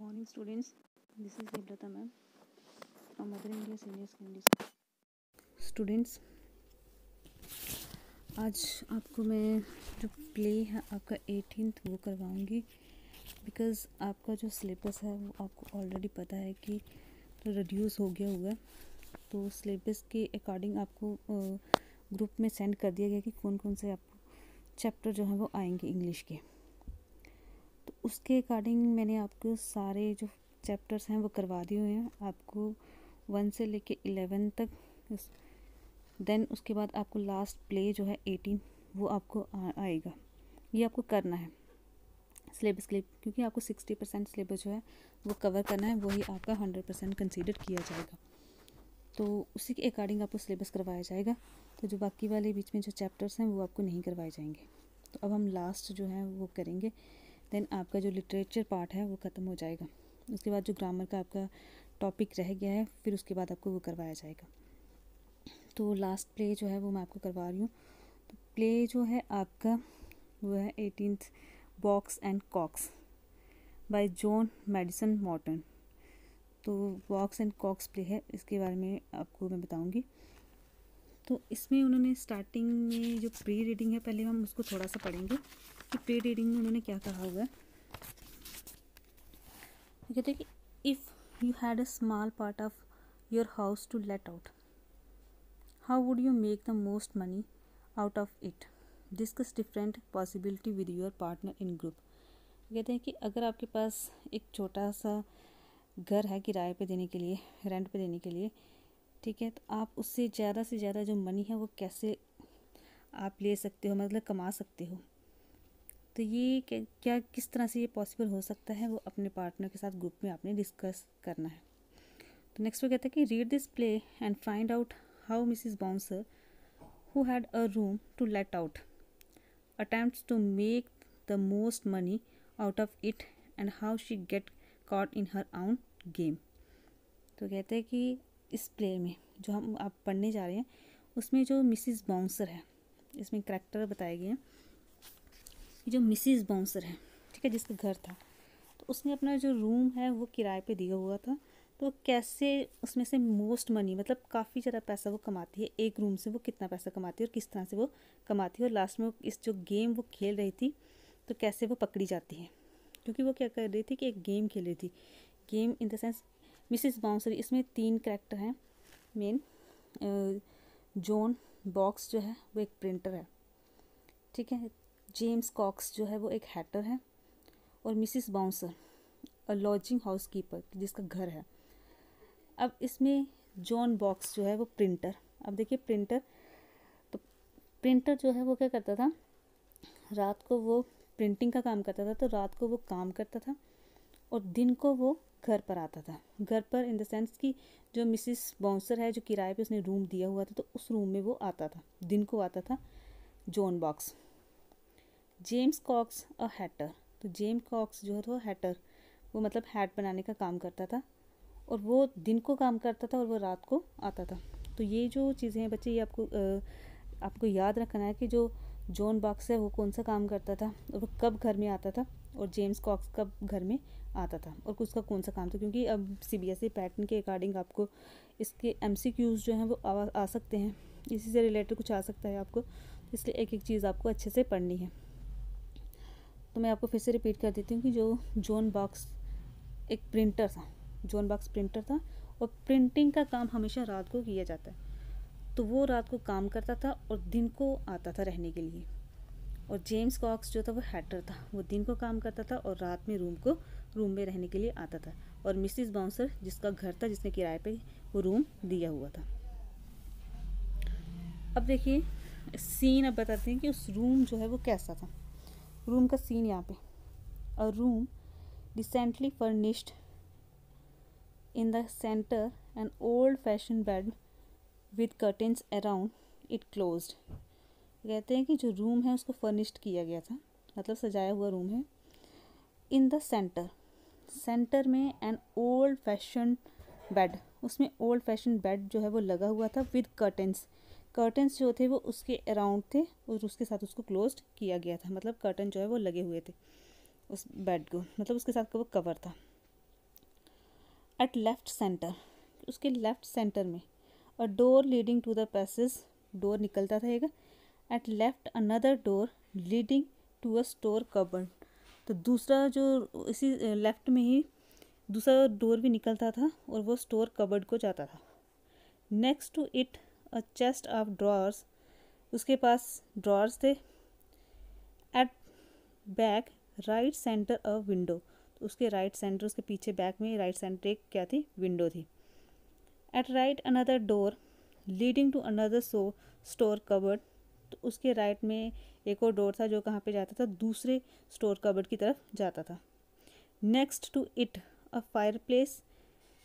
Morning students, this is Devrata ma'am from Mother India Senior Secondary School. Students, आज आपको मैं जो play है आपका 18th वो करवाऊंगी बिकॉज़ आपका जो सिलेबस है वो आपको ऑलरेडी पता है कि तो रिड्यूस हो गया हुआ है। तो सिलेबस के अकॉर्डिंग आपको ग्रुप में सेंड कर दिया गया कि कौन कौन से आपको चैप्टर जो है वो आएंगे इंग्लिश के। तो उसके अकॉर्डिंग मैंने आपको सारे जो चैप्टर्स हैं वो करवा दिए हुए हैं, आपको 1 से लेके 11 तक। देन उसके बाद आपको लास्ट प्ले जो है 18 वो आपको आएगा। ये आपको करना है सिलेबस के लिए, क्योंकि आपको 60% सिलेबस जो है वो कवर करना है, वही आपका 100% कंसीडर किया जाएगा। तो उसी के अकॉर्डिंग आपको सिलेबस करवाया जाएगा। तो जो बाकी वाले बीच में जो चैप्टर्स हैं वो आपको नहीं करवाए जाएंगे। तो अब हम लास्ट जो है वो करेंगे। देन आपका जो लिटरेचर पार्ट है वो ख़त्म हो जाएगा। उसके बाद जो ग्रामर का आपका टॉपिक रह गया है फिर उसके बाद आपको वो करवाया जाएगा। तो लास्ट प्ले जो है वो मैं आपको करवा रही हूँ। तो प्ले जो है आपका वो है 18th Box and Cox by John Madison Morton. तो बॉक्स एंड कॉक्स प्ले है, इसके बारे में आपको मैं बताऊंगी। तो इसमें उन्होंने स्टार्टिंग में जो प्री रीडिंग है, पहले हम उसको थोड़ा सा पढ़ेंगे कि प्री रीडिंग में उन्होंने क्या कहा हुआ है। कहते हैं कि if you had a small part of your house to let out, how would you make the most money out of it? Discuss different possibility with your partner in group. कहते हैं कि अगर आपके पास एक छोटा सा घर है किराए पे देने के लिए, रेंट पे देने के लिए, ठीक है, तो आप उससे ज़्यादा से ज़्यादा जो मनी है वो कैसे आप ले सकते हो, मतलब कमा सकते हो। तो ये क्या किस तरह से ये पॉसिबल हो सकता है, वो अपने पार्टनर के साथ ग्रुप में आपने डिस्कस करना है। तो नेक्स्ट वो कहता है कि read this play and find out how Mrs Bouncer who had a room to let out attempts to make the most money out of it and how she get caught in her own game. तो कहते हैं कि इस play में जो हम आप पढ़ने जा रहे हैं उसमें जो मिसिस बाउंसर है, इसमें करैक्टर बताए गए हैं। जो मिसिस बाउंसर है, ठीक है, जिसका घर था, तो उसने अपना जो रूम है वो किराए पे दिया हुआ था। तो कैसे उसमें से मोस्ट मनी, मतलब काफ़ी ज़्यादा पैसा वो कमाती है, एक रूम से वो कितना पैसा कमाती है और किस तरह से वो कमाती है, और लास्ट में इस जो गेम वो खेल रही थी तो कैसे वो पकड़ी जाती है। क्योंकि वो क्या कर रही थी कि एक गेम खेल रही थी, game in the sense Mrs bouncer. इसमें 3 कैरेक्टर हैं मेन। जॉन बॉक्स जो है वो एक प्रिंटर है, ठीक है, जेम्स कॉक्स जो है वो एक हैटर है, और Mrs bouncer lodging house keeper जिसका घर है। अब इसमें जॉन बॉक्स जो है वो प्रिंटर। अब देखिए प्रिंटर, तो प्रिंटर जो है वो क्या करता था, रात को वो प्रिंटिंग का काम करता था, तो रात को वो काम करता था और दिन को वो घर पर आता था। घर पर इन द सेंस कि जो मिसिस बाउंसर है, जो किराए पे उसने रूम दिया हुआ था, तो उस रूम में वो आता था, दिन को आता था जॉन बॉक्स। जेम्स कॉक्स अ हैटर, तो जेम्स कॉक्स जो है वो हैटर, वो मतलब हैट बनाने का काम करता था, और वो दिन को काम करता था और वो रात को आता था। तो ये जो चीज़ें हैं बच्चे, ये आपको याद रखना है कि जो जॉन बॉक्स है वो कौन सा काम करता था और वो कब घर में आता था, और जेम्स कॉक्स कब घर में आता था और उसका कौन सा काम था। क्योंकि अब सीबीएसई पैटर्न के अकॉर्डिंग आपको इसके एमसीक्यूज़ जो हैं वो आ सकते हैं, इसी से रिलेटेड कुछ आ सकता है आपको, इसलिए एक एक चीज़ आपको अच्छे से पढ़नी है। तो मैं आपको फिर से रिपीट कर देती हूँ कि जो जॉन बॉक्स एक प्रिंटर था, जॉन बॉक्स प्रिंटर था, और प्रिंटिंग का काम हमेशा रात को किया जाता है। तो वो रात को काम करता था और दिन को आता था रहने के लिए। और जेम्स कॉक्स जो था वो हैटर था, वो दिन को काम करता था और रात में रूम में रहने के लिए आता था। और मिसिस बाउंसर जिसका घर था, जिसने किराए पे वो रूम दिया हुआ था। अब देखिए सीन, अब बताते हैं कि उस रूम जो है वो कैसा था। रूम का सीन यहाँ पे, अ room decently furnished, in the center an old fashioned bed with curtains around it closed। कहते हैं कि जो रूम है उसको फर्निश्ड किया गया था, मतलब सजाया हुआ रूम है। इन द सेंटर, सेंटर में एन ओल्ड फैशन बेड, उसमें ओल्ड फैशन बेड जो है वो लगा हुआ था, विद कर्टन्स, कर्टन्स जो थे वो उसके अराउंड थे और उसके साथ उसको क्लोज्ड किया गया था, मतलब कर्टन जो है वो लगे हुए थे उस बेड को, मतलब उसके साथ वो कवर था। एट लेफ्ट सेंटर, उसके लेफ्ट सेंटर में a door leading to the passage, door निकलता था एक, at left another door leading to a store cupboard, तो दूसरा जो इसी लेफ्ट में ही दूसरा डोर भी निकलता था और वो स्टोर कबर्ड को जाता था। Next to it a chest of drawers, उसके पास ड्रॉर्स थे। At back right centre a window, तो उसके राइट सेंटर, उसके पीछे बैक में राइट सेंटर एक क्या थी, विंडो थी। At right another door leading to another store cupboard, तो उसके राइट में एक और डोर था जो कहाँ पे जाता था, दूसरे स्टोर कबर्ड की तरफ जाता था। Next to it a fireplace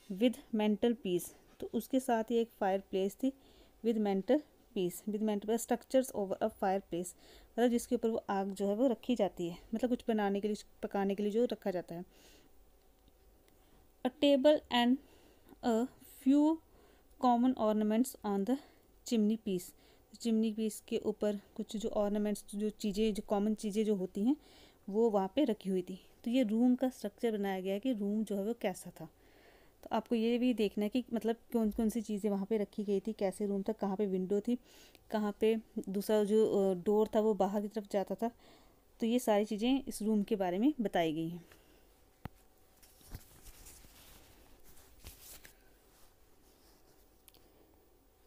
with mantelpiece, तो उसके साथ ही एक फायर प्लेस थी with mantelpiece, with mantel structures over a fireplace, मतलब जिसके ऊपर वो आग जो है वो रखी जाती है, मतलब कुछ बनाने के लिए, पकाने के लिए जो रखा जाता है। A table and a few common ornaments on the chimney piece, chimney piece के ऊपर कुछ जो ऑर्नामेंट्स, जो चीज़ें, जो कॉमन चीज़ें जो होती हैं वो वहाँ पे रखी हुई थी। तो ये रूम का स्ट्रक्चर बनाया गया है कि रूम जो है वो कैसा था। तो आपको ये भी देखना है कि मतलब कौन कौन सी चीज़ें वहाँ पे रखी गई थी, कैसे रूम था, कहाँ पे विंडो थी, कहाँ पे दूसरा जो डोर था वो बाहर की तरफ जाता था। तो ये सारी चीज़ें इस रूम के बारे में बताई गई हैं।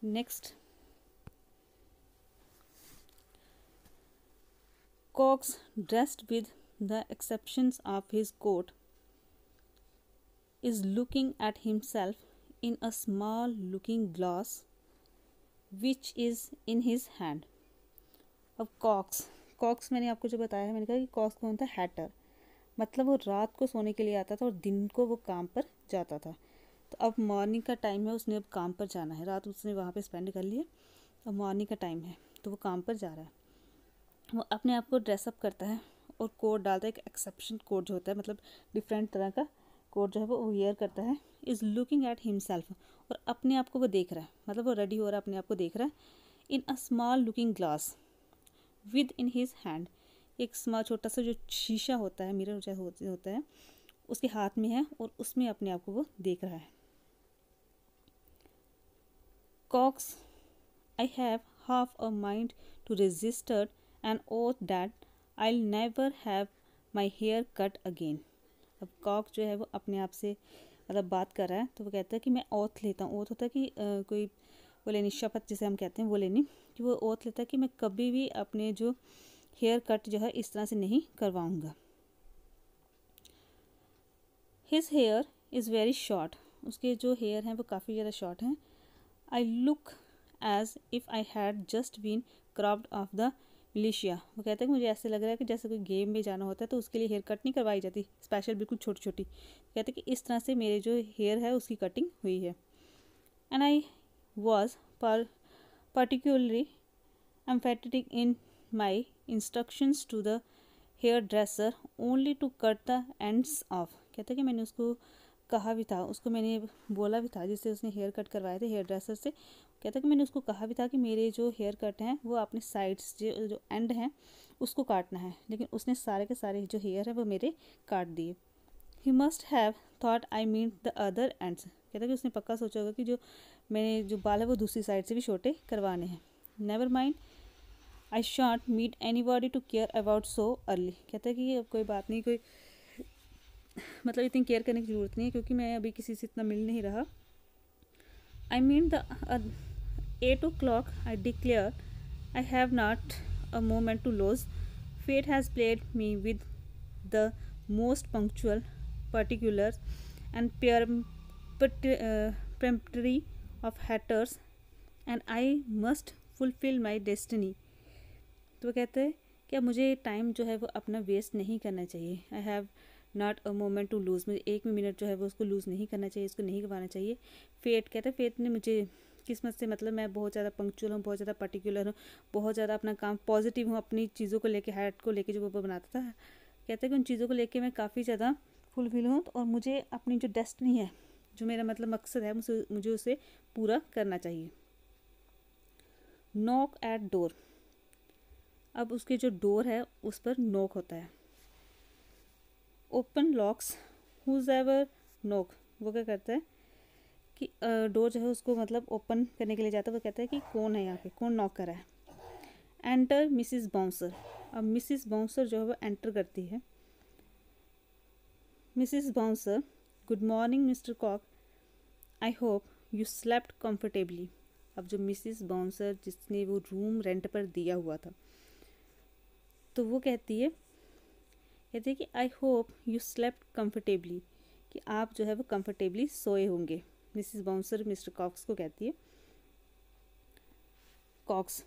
Next, Cox, dressed with the exceptions of his coat, is looking at himself in a small looking glass which is in his hand. अब कॉक्स मैंने आपको जो बताया है, मैंने कहा कि कॉक्स कौन था, हैटर, मतलब वो रात को सोने के लिए आता था और दिन को वो काम पर जाता था। तो अब मॉर्निंग का टाइम है, उसने अब काम पर जाना है, रात उसने वहाँ पे स्पेंड कर लिया, अब मॉर्निंग का टाइम है तो वो काम पर जा रहा है। वो अपने आप को ड्रेसअप करता है और कोट डालता है, एक एक्सेप्शन कोट जो होता है, मतलब डिफरेंट तरह का कोट जो है वो वियर करता है। इज़ लुकिंग एट हिमसेल्फ, और अपने आप को वो देख रहा है, मतलब वो रेडी हो रहा है, अपने आप को देख रहा है। In a small looking glass within his hand, एक स्मॉल छोटा सा जो शीशा होता है, मिरर जैसा होता है, उसके हाथ में है और उसमें अपने आप को वो देख रहा है। Cox, I have half a mind to register an oath that I'll never have my hair cut again. अब कॉक जो है वो अपने आप से मतलब बात कर रहा है, तो वो कहता है कि मैं ओथ लेता हूँ। ओथ होता है कि कोई वो लेनी, शपथ जिसे हम कहते हैं वो लेनी, कि वो ओथ लेता है कि मैं कभी भी अपने जो हेयर कट जो है इस तरह से नहीं करवाऊँगा। His hair is very short, उसके जो हेयर हैं वो काफ़ी ज़्यादा शॉर्ट हैं। I look as if I had just been cropped off the militia, वो कहते हैं कि मुझे ऐसे लग रहा है कि जैसे कोई गेम में जाना होता है तो उसके लिए हेयर कट नहीं करवाई जाती, स्पेशल बिल्कुल छोटी छोटी, कहते हैं कि इस तरह से मेरे जो हेयर है उसकी कटिंग हुई है। And I was particularly emphatic in my instructions to the hairdresser only to cut the ends off, कहते हैं कि मैंने उसको कहा भी था, उसको मैंने बोला भी था, जिससे उसने हेयर कट करवाए थे हेयर ड्रेसर से, कहता है कि मैंने उसको कहा भी था कि मेरे जो हेयर कट हैं वो अपने साइड्स जो एंड हैं उसको काटना है, लेकिन उसने सारे के सारे जो हेयर है वो मेरे काट दिए। He must have thought I mean the other ends, कहता है कि उसने पक्का सोचा होगा कि जो मैंने जो बाल है वो दूसरी साइड से भी छोटे करवाने हैं। Never mind I shan't meet anybody to care about so early, कहता है कि अब कोई बात नहीं, कोई मतलब इतनी केयर करने की ज़रूरत नहीं है क्योंकि मैं अभी किसी से इतना मिल नहीं रहा। I mean the 8 o'clock I declare I have not a moment to lose. Fate has played me with the most punctual, particular and peremptory of hatters and I must fulfill my destiny. तो वो कहते हैं कि अब मुझे time जो है वो अपना वेस्ट नहीं करना चाहिए। I have not a moment to lose, मुझे एक भी मिनट जो है वो उसको लूज़ नहीं करना चाहिए, इसको नहीं गंवाना चाहिए। फेट कहते हैं, फेट ने मुझे किस्मत से, मतलब मैं बहुत ज़्यादा पंक्चुअल हूँ, बहुत ज़्यादा पर्टिकुलर हूँ, बहुत ज़्यादा अपना काम पॉजिटिव हूँ, अपनी चीज़ों को लेके, हैट को लेके जो वो बनाता था, कहते हैं कि उन चीज़ों को लेके मैं काफ़ी ज़्यादा फुलफिल हूँ और मुझे अपनी जो डेस्टिनी है, जो मेरा मतलब मकसद है, मुझे उसे पूरा करना चाहिए। नॉक एट डोर, अब उसके जो डोर है उस पर नॉक होता है। ओपन लॉक्स हुज़एवर नॉक, वो क्या करता है कि डोर जो है उसको मतलब ओपन करने के लिए जाता है। वो कहता है कि कौन है यहाँ पे, कौन नॉक कर रहा है। Enter Mrs Bouncer. अब मिसिस बाउंसर जो है वो एंटर करती है। Mrs Bouncer, good morning Mr Cock, I hope you slept comfortably. अब जो मिसिस बाउंसर जिसने वो रूम रेंट पर दिया हुआ था, तो वो कहती है कि आई होप यू स्लेप्ट कंफर्टेबली, कि आप जो है वो कंफर्टेबली सोए होंगे। मिसिस बाउंसर मिस्टर कॉक्स को कहती है। COX,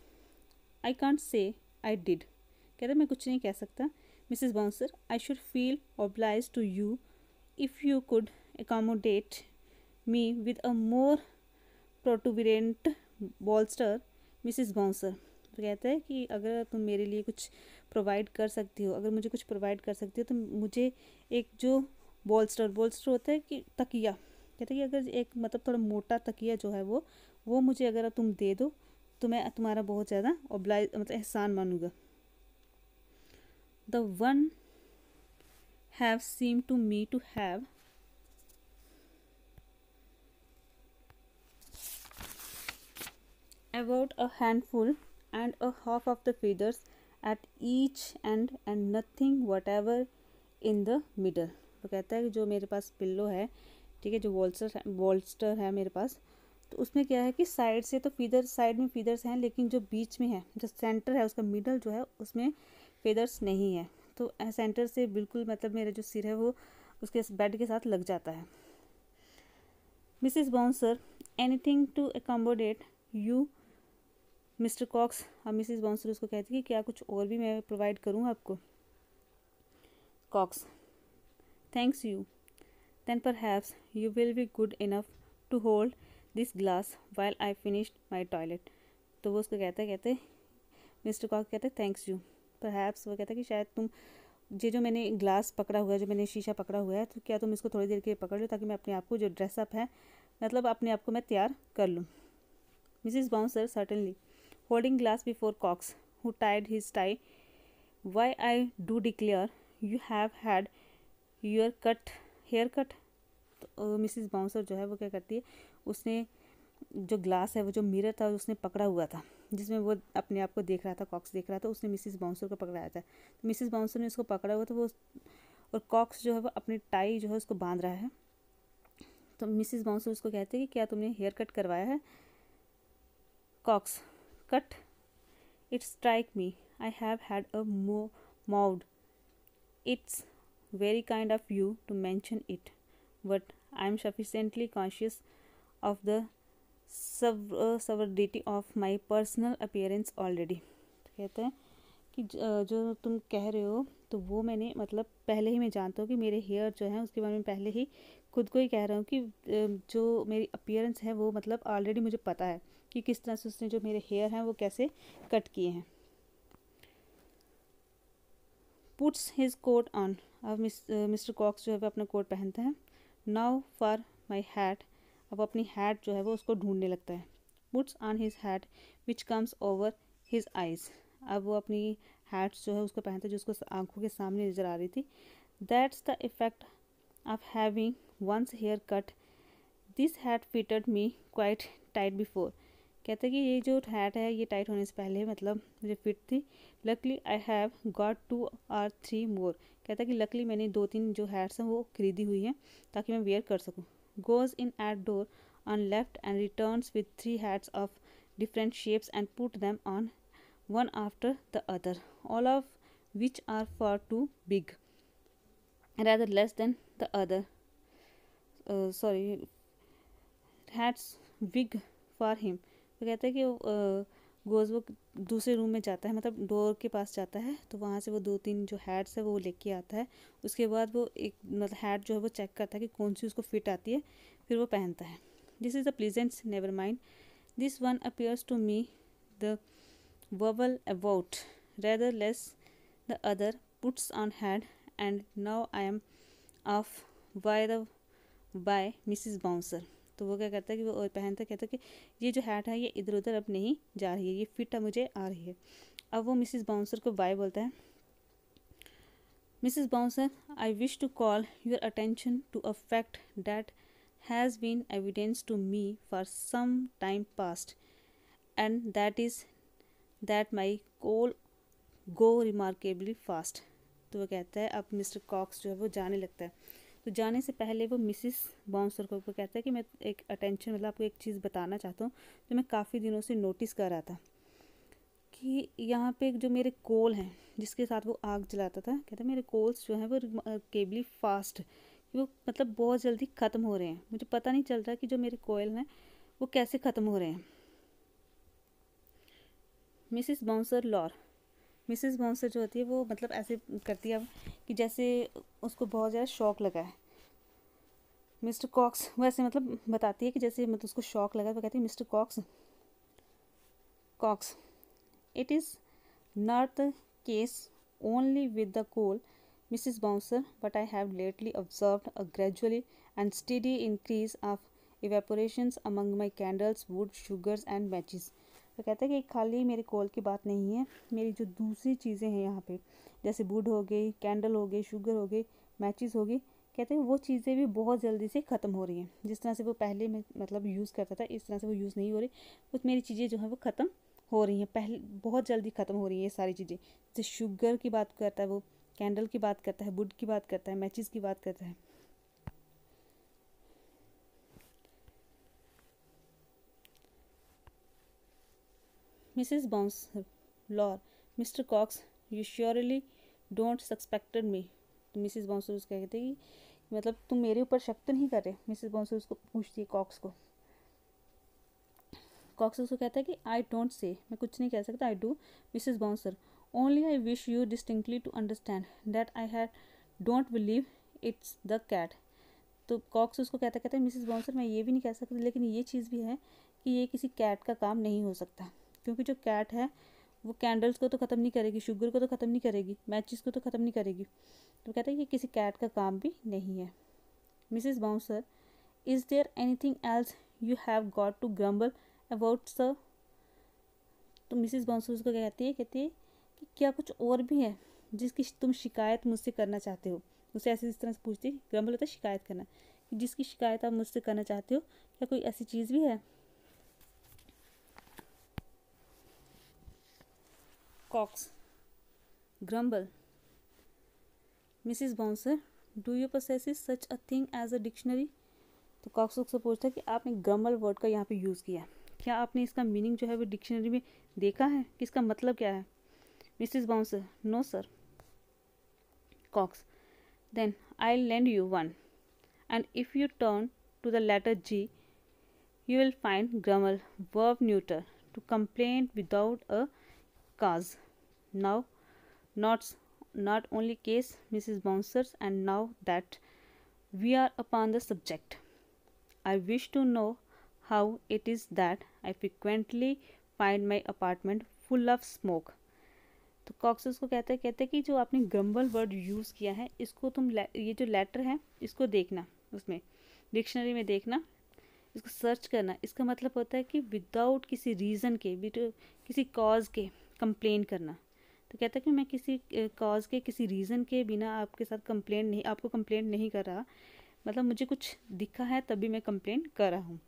I can't say I did. कहते मैं कुछ नहीं कह सकता। Mrs Bouncer, I should feel obliged to you if you could accommodate me with a more protuberant bolster. Mrs Bouncer तो कहता है कि अगर तुम मेरे लिए कुछ प्रोवाइड कर सकती हो, अगर मुझे कुछ प्रोवाइड कर सकती हो, तो मुझे एक जो बॉल्स्टर होता है कि तकिया, कहते हैं कि अगर एक मतलब थोड़ा मोटा तकिया जो है वो मुझे अगर तुम दे दो तो मैं तुम्हारा बहुत ज़्यादा ऑब्लाइज मतलब एहसान मानूंगा। The one have seem to me to have about a handful and a half of the feathers at each end and nothing whatever in the middle। तो कहता है कि जो मेरे पास पिल्लो है, ठीक है, जो वॉल्स्टर है मेरे पास, तो उसमें क्या है कि साइड से तो साइड में फीदर्स हैं, लेकिन जो बीच में है, जो सेंटर है उसका मिडल जो है उसमें फेदर्स नहीं है। तो सेंटर से बिल्कुल मतलब मेरा जो सिर है वो उसके बेड के साथ लग जाता है। Mrs Bouncer, anything to accommodate you Mr Cox. अब मिसिस बाउंसर उसको कहती है कि क्या कुछ और भी मैं प्रोवाइड करूँ आपको। Cox, thanks you, then perhaps you will be good enough to hold this glass while I finished my toilet. तो वो उसको कहते मिस्टर कॉक्स कहते थैंक्स यू, परहैप्स वो कहता है कि शायद तुम ये जो मैंने ग्लास पकड़ा हुआ है, जो मैंने शीशा पकड़ा हुआ है, तो क्या तुम इसको थोड़ी देर के लिए पकड़ लो ताकि मैं अपने आप को जो ड्रेसअप है मतलब अपने आप को मैं तैयार कर लूँ। Mrs bouncer, certainly, holding glass before Cox, who tied his tie. Why, I do declare, you have had your haircut। तो मिसिस बाउंसर जो है वो क्या करती है, उसने जो ग्लास है वो जो मिरर था उसने पकड़ा हुआ था जिसमें वो अपने आप को देख रहा था, कॉक्स देख रहा था, उसने मिसिस बाउंसर को पकड़ाया था। तो मिसिस बाउंसर ने उसको पकड़ा हुआ था वो, और कॉक्स जो है वो अपनी टाई जो है उसको बांध रहा है। तो मिसिस बाउंसर उसको कहते हैं कि क्या तुमने हेयर कट करवाया है। Cox, cut, it strike me I have had a mood. It's very kind of you to mention it, but I am sufficiently conscious of the severity of my personal appearance already। तो कहते हैं कि जो तुम कह रहे हो तो वो मैंने मतलब पहले ही मैं जानता हूँ कि मेरे हेयर जो हैं उसके बारे में पहले ही खुद को ही कह रहा हूँ कि जो मेरी अपीयरेंस है वो मतलब ऑलरेडी मुझे पता है कि किस तरह से उसने जो मेरे हेयर हैं वो कैसे कट किए हैं। Puts his coat on. अब मिस्टर कॉक्स जो है वो अपना कोट पहनता है। Now for my hat. अब अपनी हैट जो है वो उसको ढूंढने लगता है। Puts on his hat which comes over his eyes. अब वो अपनी हैट्स जो है उसको पहनता है जो उसको आंखों के सामने नज़र आ रही थी। That's the effect of having once haircut. This hat fitted me quite tight before. कहते हैं कि ये जो हैट है ये टाइट होने से पहले मतलब मुझे फिट थी। Luckily I have got 2 or 3 मोर। कहता है कि लकली मैंने 2-3 जो हैट्स हैं वो खरीदी हुई हैं ताकि मैं वेयर कर सकूँ। Goes in at door on left and returns with 3 hats of different shapes and put them on one after the other, all of which are far too big, rather less than the other. Hats big for him। तो कहता है कि goes वो दूसरे room में जाता है मतलब डोर के पास जाता है, तो वहाँ से वो 2-3 जो हैट्स है वो लेके आता है। उसके बाद वो एक मतलब हैट जो है वो चेक करता है कि कौन सी उसको फिट आती है, फिर वो पहनता है। This is the pleasant, never mind, this one appears to me the wobble about, rather less the other, puts on hat, and now I am off by Mrs. Bouncer। तो वो क्या करता है कि वो और पहनता है, कहता है कि ये जो हैट है ये इधर उधर अब नहीं जा रही है, ये फिट मुझे आ रही है। अब वो मिसिस बाउंसर को बाय बोलता है। Mrs Bouncer, I wish to call your attention to a fact that has been evidence to me for some time past, and that is that my coal go remarkably fast. तो वो कहता है, अब Mr Cox जो है वो जाने लगता है। तो जाने से पहले वो मिसिस बाउंसर को कहता है कि मैं एक अटेंशन मतलब आपको एक चीज़ बताना चाहता हूँ जो मैं काफ़ी दिनों से नोटिस कर रहा था कि यहाँ पे जो मेरे कोल हैं जिसके साथ वो आग जलाता था, कहता है मेरे कोल्स जो हैं वो रिमार्केबली फास्ट, वो मतलब बहुत जल्दी ख़त्म हो रहे हैं, मुझे पता नहीं चल रहा कि जो मेरे कोयल हैं वो कैसे ख़त्म हो रहे हैं। Mrs Bouncer lor, Mrs Bouncer जो होती है वो मतलब ऐसे करती है कि जैसे उसको बहुत ज़्यादा शॉक लगा है। मिस्टर कॉक्स वैसे मतलब बताती है कि जैसे मतलब उसको शॉक लगा, वो कहती है Mr Cox, Cox it is not the case only with the coal, Mrs. Bouncer, but I have lately observed a gradually and steady increase of evaporations among my candles, wood, sugars and matches. तो कहता है कि खाली मेरे कोल की बात नहीं है, मेरी जो दूसरी चीज़ें हैं यहाँ पे जैसे वुड हो गई, कैंडल हो गई, शुगर हो गई, मैचेस हो गई, कहते हैं वो चीज़ें भी बहुत जल्दी से ख़त्म हो रही हैं। जिस तरह से वो पहले में मतलब यूज़ करता था इस तरह से वो यूज़ नहीं हो रही, कुछ मेरी चीज़ें जो हैं वो ख़त्म हो रही हैं, पहले बहुत जल्दी ख़त्म हो रही है ये सारी चीज़ें। जैसे शुगर की बात करता है वो, कैंडल की बात करता है, वुड की बात करता है, मैचेस की बात करता है। Mrs Bouncer lor, Mr Cox, you surely don't suspected me. तो मिसेस बाउंसर उसको कहते हैं कि मतलब तुम मेरे ऊपर शक तो नहीं कर रहे। मिसेस बाउंसर उसको पूछती है कॉक्स को। कॉक्स उसको कहता है कि आई डोंट से, मैं कुछ नहीं कह सकता, I do. Mrs Bouncer, only I wish you distinctly to understand that I had don't believe it's the cat. तो कॉक्स उसको कहता है मिसेस बाउंसर, मैं ये भी नहीं कह सकती लेकिन ये चीज़ भी है कि ये किसी कैट का काम नहीं हो सकता, क्योंकि जो कैट है वो कैंडल्स को तो ख़त्म नहीं करेगी, शुगर को तो ख़त्म नहीं करेगी, मैचेस को तो ख़त्म नहीं करेगी। तो कहता है कि किसी कैट का काम भी नहीं है। Mrs Bouncer, is there anything else you have got to grumble about sir. तो मिसेस बाउंसर उसको क्या कहती है कि क्या कुछ और भी है जिसकी तुम शिकायत मुझसे करना चाहते हो। उसे ऐसे इस तरह से पूछती, ग्रम्बल होता है शिकायत करना, कि जिसकी शिकायत आप मुझसे करना चाहते हो क्या कोई ऐसी चीज़ भी है। Cox, grumble, Mrs Bouncer, do you possess such a thing as a dictionary. तो कॉक्स उससे पूछता है कि आपने ग्रम्बल वर्ड का यहाँ पे यूज़ किया, क्या आपने इसका मीनिंग जो है वो डिक्शनरी में देखा है कि इसका मतलब क्या है। Mrs Bouncer, no sir. Cox, then I'll lend you one, and if you turn to the letter G, you will find grammar, verb neuter, to complain without a cause. Now, not only case, Mrs. Bouncers, and now that we are upon the subject, I wish to know how it is that I frequently find my apartment full of smoke. तो Cox उसको कहते हैं कि जो आपने grumble word use किया है इसको तुम ये जो लेटर है इसको देखना, उसमें डिक्शनरी में देखना, इसको सर्च करना। इसका मतलब होता है कि विदाउट किसी रीज़न के, किसी कॉज के कंप्लेन करना। तो कहता है कि मैं किसी कॉज के, किसी रीज़न के बिना आपके साथ आपको कंप्लेन नहीं कर रहा, मतलब मुझे कुछ दिखा है तभी मैं कंप्लेन कर रहा हूँ।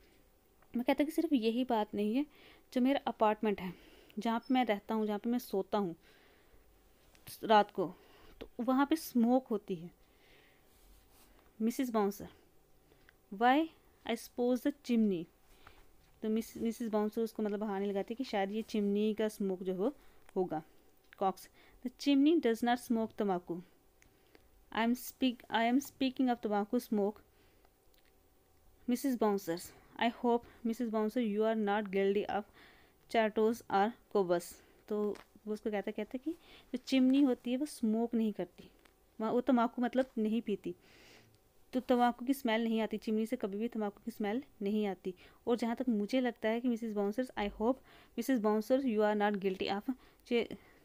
मैं कहता कि सिर्फ यही बात नहीं है, जो मेरा अपार्टमेंट है जहाँ पे मैं रहता हूँ, जहाँ पे मैं सोता हूँ रात को, तो वहाँ पे स्मोक होती है। Mrs Bouncer, why I suppose the chimney. तो मिसिस बाउंसर उसको मतलब बहाने लगाती है कि शायद ये चिमनी का स्मोक जो हो होगा। Cox, the chimney does not smoke तम्बाकू। आई एम स्पीकिंग ऑफ तम्बाकू smoke. Mrs Bouncers, I hope Mrs Bouncer you are not guilty of cheroots or Cubas. तो वो उसको कहते कि जो चिमनी होती है वो स्मोक नहीं करती, वो तम्बाकू मतलब नहीं पीती, तो तम्बाकू की स्मेल नहीं आती, चिमनी से कभी भी तम्बाकू की स्मेल नहीं आती। और जहाँ तक मुझे लगता है कि Mrs Bouncers, I hope Mrs Bouncers you are not guilty of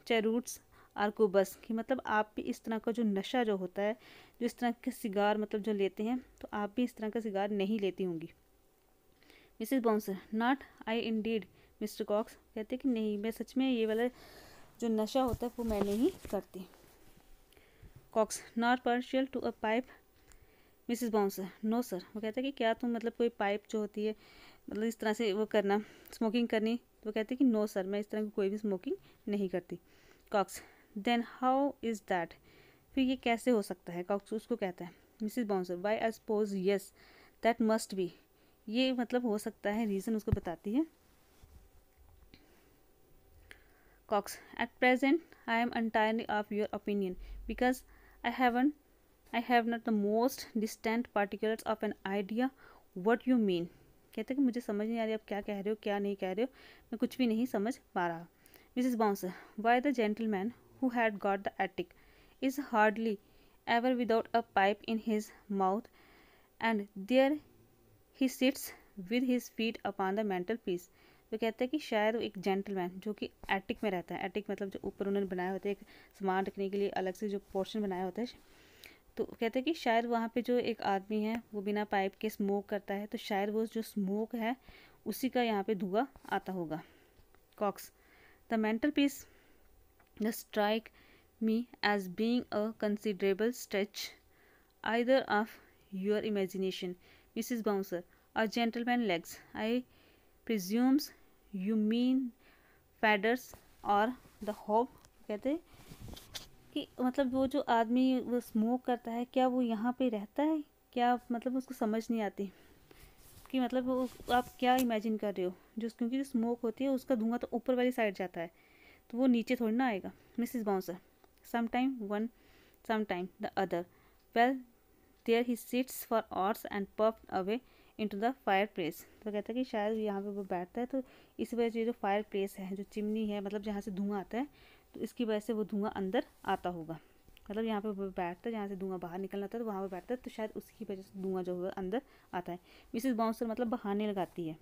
cheroots or Cubas, कि मतलब आप भी इस तरह का जो नशा जो होता है, जो इस तरह के सिगार मतलब जो लेते हैं, तो आप भी इस तरह का सिगार नहीं लेती होंगी। Mrs Bouncer, not I indeed Mr Cox, कहते कि नहीं, मैं सच में ये वाला जो नशा होता है वो मैं नहीं करती। Cox, not partial to a pipe Mrs Bouncer, no sir. वो कहता है कि क्या तुम मतलब कोई पाइप जो होती है मतलब इस तरह से वो करना, स्मोकिंग करनी? तो वो कहते हैं कि नो सर, मैं इस तरह की कोई भी स्मोकिंग नहीं करती। Cox, then how is that, फिर ये कैसे हो सकता है? कॉक्स उसको कहता है। Mrs Bouncer, why I suppose yes that must be, ये मतलब हो सकता है, रीज़न उसको बताती है। Cox, at present I am entirely of your opinion because I haven't I have not the most distant particulars of an idea what you mean. कहते हैं कि मुझे समझ नहीं आ रही आप क्या कह रहे हो, क्या नहीं कह रहे हो, मैं कुछ भी नहीं समझ पा रहा। Mrs. Bouncer, why the gentleman who had got the attic is hardly ever without a pipe in his mouth, and there he sits with his feet upon the mantelpiece. तो कहते हैं कि शायद एक जेंटलमैन जो कि एटिक में रहता है, एटिक मतलब जो ऊपर उन्होंने बनाया होता है एक सामान रखने के लिए अलग से जो पोर्शन बनाया होता है, तो कहते हैं कि शायद वहाँ पे जो एक आदमी है वो बिना पाइप के स्मोक करता है, तो शायद वो जो स्मोक है उसी का यहाँ पे धुआं आता होगा। Cox, the mantelpiece the strike me as being a considerable stretch either of your imagination. Mrs. Bouncer, a gentleman legs. I presumes you mean feathers or the hob. कहते हैं कि मतलब वो जो आदमी वो स्मोक करता है क्या वो यहाँ पे रहता है क्या, मतलब उसको समझ नहीं आती कि मतलब वो आप क्या इमेजिन कर रहे हो। जो क्योंकि जो स्मोक होती है उसका धुआं तो ऊपर वाली साइड जाता है, तो वो नीचे थोड़ी ना आएगा। Mrs Bouncer, sometime one sometime the other, well there he sits for hours and puffed away into the fireplace. तो कहता है कि शायद यहाँ पे वो बैठता है, तो इस वजह से जो फायर प्लेस है, जो चिमनी है, मतलब जहाँ से धुआं आता है, तो इसकी वजह से वो धुआं अंदर आता होगा। मतलब यहाँ पे वो बैठता है जहाँ से धुआं बाहर निकलना था, तो वहाँ पे बैठता है, तो शायद उसकी वजह से धुआं जो है अंदर आता है। मिसिस बाउंसर मतलब बहाने लगाती है,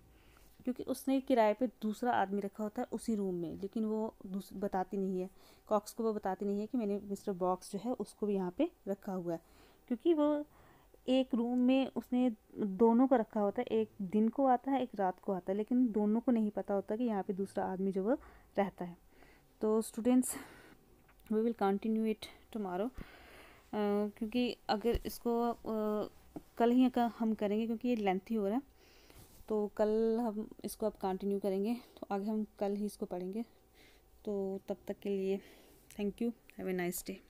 क्योंकि उसने किराए पे दूसरा आदमी रखा होता है उसी रूम में, लेकिन वो बताती नहीं है, कॉक्स को वो बताती नहीं है कि मैंने मिस्टर बॉक्स जो है उसको भी यहाँ पे रखा हुआ है, क्योंकि वो एक रूम में उसने दोनों को रखा होता है, एक दिन को आता है एक रात को आता है, लेकिन दोनों को नहीं पता होता कि यहाँ पे दूसरा आदमी जो वो रहता है। तो students, we will continue it tomorrow, क्योंकि अगर इसको कल ही हम करेंगे क्योंकि ये लेंथी हो रहा है, तो कल हम इसको अब कंटिन्यू करेंगे, तो आगे हम कल ही इसको पढ़ेंगे। तो तब तक के लिए thank you, have a nice day.